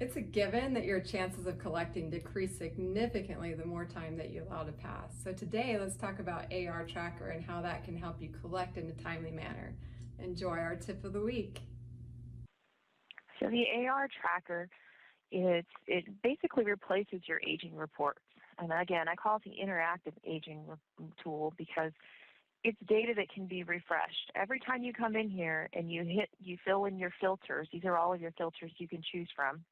It's a given that your chances of collecting decrease significantly the more time that you allow to pass. So today, let's talk about AR Tracker and how that can help you collect in a timely manner. Enjoy our tip of the week. So the AR Tracker, it basically replaces your aging reports. And again, I call it the interactive aging tool because it's data that can be refreshed. Every time you come in here and you fill in your filters, these are all of your filters you can choose from.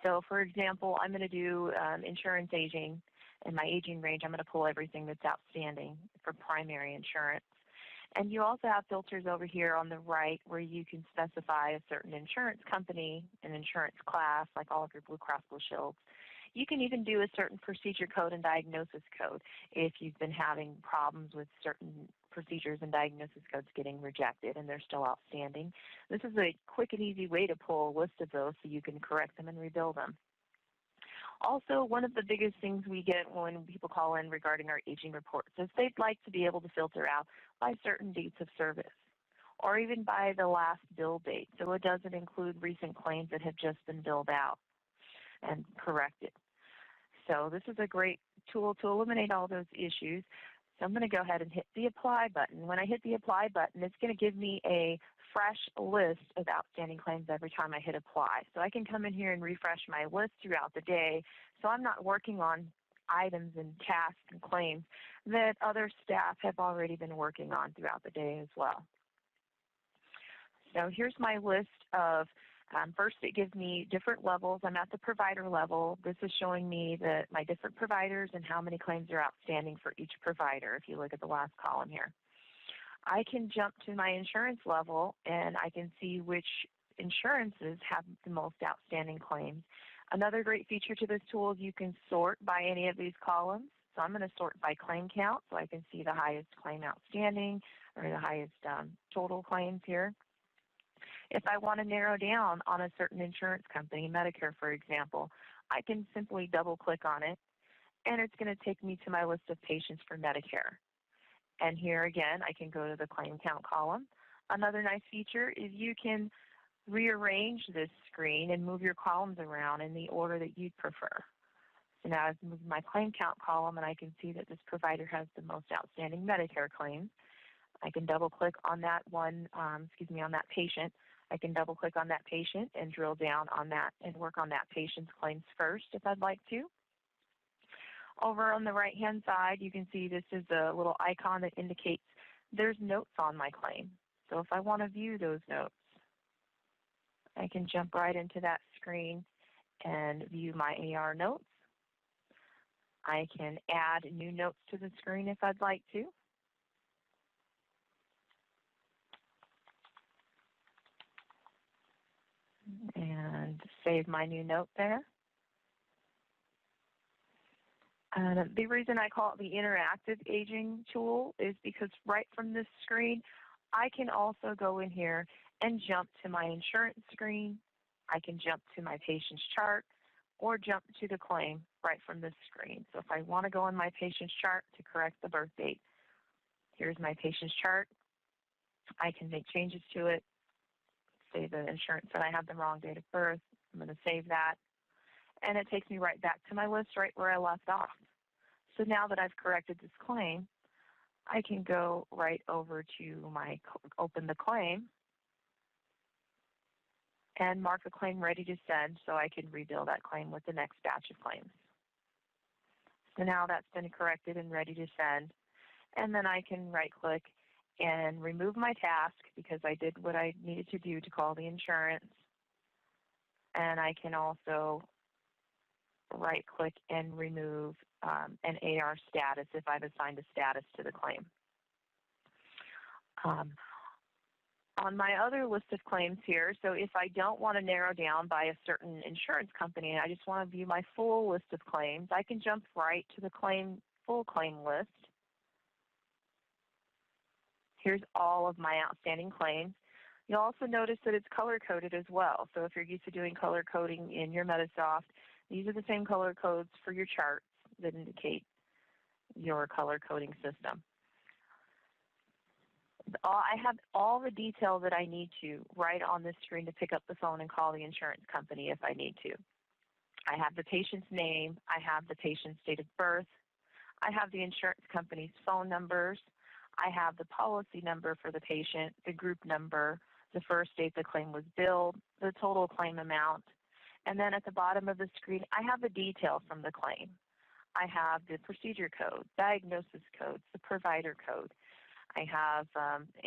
So for example, I'm going to do insurance aging. In my aging range, I'm going to pull everything that's outstanding for primary insurance. And you also have filters over here on the right where you can specify a certain insurance company, an insurance class, like all of your Blue Cross Blue Shields. You can even do a certain procedure code and diagnosis code if you've been having problems with certain procedures and diagnosis codes getting rejected and they're still outstanding. This is a quick and easy way to pull a list of those so you can correct them and rebuild them. Also, one of the biggest things we get when people call in regarding our aging reports is they'd like to be able to filter out by certain dates of service or even by the last bill date. So it doesn't include recent claims that have just been billed out and corrected. So this is a great tool to eliminate all those issues. So I'm going to go ahead and hit the Apply button. When I hit the Apply button, it's going to give me a fresh list of outstanding claims every time I hit Apply. So I can come in here and refresh my list throughout the day so I'm not working on items and tasks and claims that other staff have already been working on throughout the day as well. So here's my list of first, it gives me different levels. I'm at the provider level. This is showing me my different providers and how many claims are outstanding for each provider, if you look at the last column here. I can jump to my insurance level, and I can see which insurances have the most outstanding claims. Another great feature to this tool is you can sort by any of these columns. So I'm going to sort by claim count, so I can see the highest claim outstanding or the highest total claims here. If I want to narrow down on a certain insurance company, Medicare for example, I can simply double-click on it, and it's going to take me to my list of patients for Medicare. And here again, I can go to the claim count column. Another nice feature is you can rearrange this screen and move your columns around in the order that you'd prefer. So now I've moved my claim count column, and I can see that this provider has the most outstanding Medicare claims. I can double-click on that on that patient. I can double-click on that patient and drill down on that and work on that patient's claims first if I'd like to. Over on the right-hand side, you can see this is a little icon that indicates there's notes on my claim. So if I want to view those notes, I can jump right into that screen and view my AR notes. I can add new notes to the screen if I'd like to. And save my new note there. The reason I call it the interactive aging tool is because right from this screen, I can also go in here and jump to my insurance screen. I can jump to my patient's chart or jump to the claim right from this screen. So if I want to go on my patient's chart to correct the birth date, here's my patient's chart. I can make changes to it. Say the insurance said I have the wrong date of birth. I'm going to save that. And it takes me right back to my list right where I left off. So now that I've corrected this claim, I can go right over to open the claim and mark the claim ready to send so I can rebuild that claim with the next batch of claims. So now that's been corrected and ready to send. And then I can right-click and remove my task because I did what I needed to do to call the insurance. And I can also right-click and remove an AR status if I've assigned a status to the claim. On my other list of claims here, so if I don't want to narrow down by a certain insurance company and I just want to view my full list of claims, I can jump right to the full claim list. Here's all of my outstanding claims. You'll also notice that it's color-coded as well. So if you're used to doing color coding in your Medisoft, these are the same color codes for your charts that indicate your color coding system. I have all the detail that I need to right on this screen to pick up the phone and call the insurance company if I need to. I have the patient's name. I have the patient's date of birth. I have the insurance company's phone numbers. I have the policy number for the patient, the group number, the first date the claim was billed, the total claim amount. And then at the bottom of the screen, I have the detail from the claim. I have the procedure code, diagnosis codes, the provider code. I have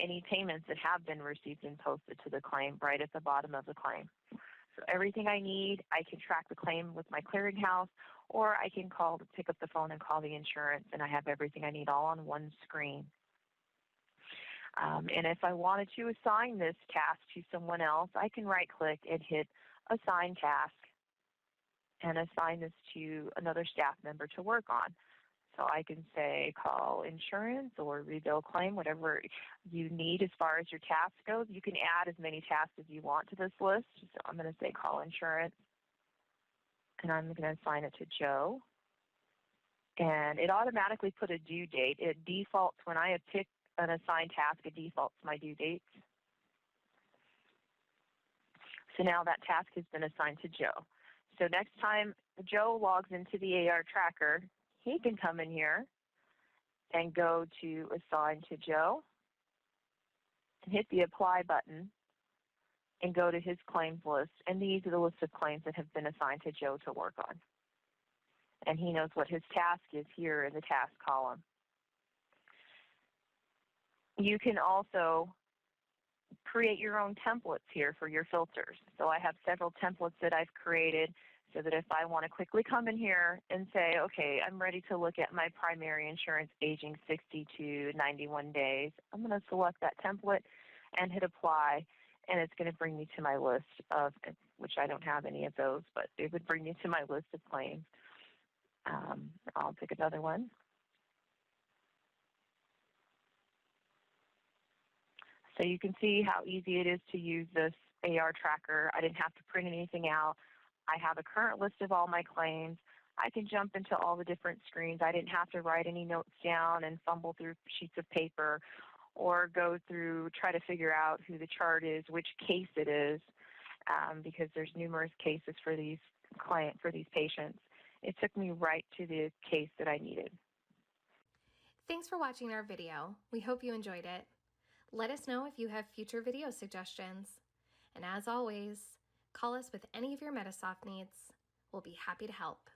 any payments that have been received and posted to the claim right at the bottom of the claim. So everything I need, I can track the claim with my clearinghouse, or I can pick up the phone and call the insurance, and I have everything I need all on one screen. And if I wanted to assign this task to someone else, I can right-click and hit Assign Task and assign this to another staff member to work on. So I can say call insurance or rebill claim, whatever you need as far as your task goes. You can add as many tasks as you want to this list. So I'm going to say call insurance, and I'm going to assign it to Joe. And it automatically put a due date. It defaults when I have picked an assigned task, it defaults my due dates. So now that task has been assigned to Joe. So next time Joe logs into the AR tracker, he can come in here and go to Assign to Joe and hit the Apply button and go to his claims list. And these are the list of claims that have been assigned to Joe to work on. And he knows what his task is here in the task column. You can also create your own templates here for your filters. So I have several templates that I've created so that if I want to quickly come in here and say, okay, I'm ready to look at my primary insurance aging 60 to 91 days, I'm going to select that template and hit Apply, and it's going to bring me to my list of, which I don't have any of those, but it would bring me to my list of claims. I'll pick another one. So you can see how easy it is to use this AR tracker. I didn't have to print anything out. I have a current list of all my claims. I can jump into all the different screens. I didn't have to write any notes down and fumble through sheets of paper or go through, try to figure out who the chart is, which case it is, because there's numerous cases for these patients. It took me right to the case that I needed. Thanks for watching our video. We hope you enjoyed it. Let us know if you have future video suggestions. And as always, call us with any of your Medisoft needs. We'll be happy to help.